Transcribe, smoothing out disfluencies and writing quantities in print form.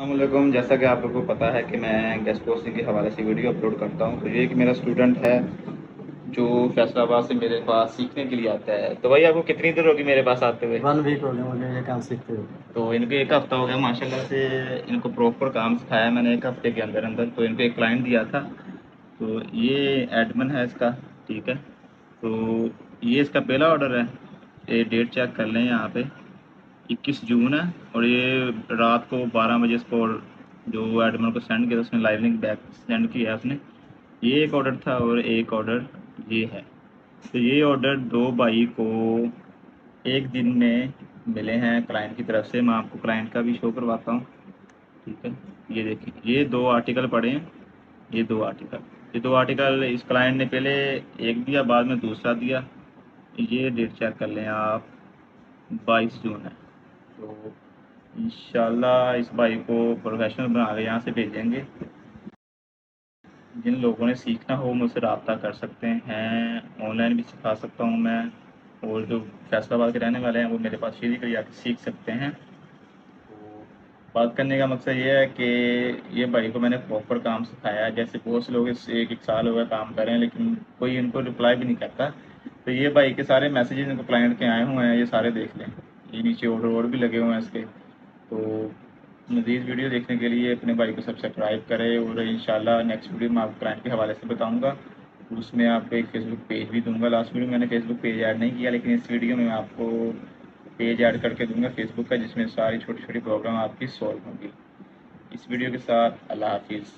अस्सलामुअलैकुम। जैसा कि आप लोगों को पता है कि मैं गेस्ट पोस्टिंग के हवाले से वीडियो अपलोड करता हूँ। तो ये एक मेरा स्टूडेंट है जो फैसलाबाद से मेरे पास सीखने के लिए आता है। तो भाई आपको कितनी देर होगी मेरे पास आते हुए? 1 वीक हो गया मुझे ये काम सीखते हुए। तो इनको एक हफ़्ता हो गया माशाल्लाह से। इनको प्रॉपर काम सिखाया मैंने एक हफ़्ते के अंदर अंदर। तो इनको एक क्लाइंट दिया था। तो ये एडमिन है इसका। ठीक है। तो ये इसका पहला ऑर्डर है। ये डेट चेक कर लें यहाँ पे, 21 जून है। और ये रात को 12 बजे इसको जो एडमिन को सेंड किया था, उसने लाइव लिंक बैक सेंड किया है उसने। ये एक ऑर्डर था और एक ऑर्डर ये है। तो ये ऑर्डर दो भाई को एक दिन में मिले हैं क्लाइंट की तरफ से। मैं आपको क्लाइंट का भी शो करवाता हूँ। ठीक है। ये देखिए, ये दो आर्टिकल पड़े हैं। ये दो आर्टिकल इस क्लाइंट ने पहले एक दिया, बाद में दूसरा दिया। ये डेट चेक कर लें आप, 22 जून है। तो इंशाल्लाह इस भाई को प्रोफेशनल बना के यहाँ से भेजेंगे। जिन लोगों ने सीखना हो मुझसे रब्ता कर सकते हैं। ऑनलाइन भी सिखा सकता हूँ मैं। और जो फैसलाबाद के रहने वाले हैं वो मेरे पास फिजिकली आके सीख सकते हैं। तो बात करने का मकसद ये है कि ये भाई को मैंने प्रॉपर काम सिखाया है। जैसे बहुत से लोग इस एक एक साल हो गया काम कर रहे हैं लेकिन कोई इनको रिप्लाई भी नहीं करता। तो ये भाई के सारे मैसेजेस इनको क्लाइंट के आए हुए हैं, ये सारे देख लें। ये नीचे ऑर्डर और भी लगे हुए हैं इसके। तो मज़ीद वीडियो देखने के लिए अपने भाई को सब्सक्राइब करें। और इंशाल्लाह नेक्स्ट वीडियो मैं आपको क्लाइंट के हवाले से बताऊंगा। और उसमें आपको एक फ़ेसबुक पेज भी दूंगा। लास्ट वीडियो में मैंने फ़ेसबुक पेज ऐड नहीं किया, लेकिन इस वीडियो में मैं आपको पेज ऐड करके दूंगा फ़ेसबुक का, जिसमें सारी छोटी छोटी प्रॉब्लम आपकी सॉल्व होंगी। इस वीडियो के साथ अल्लाह हाफिज़।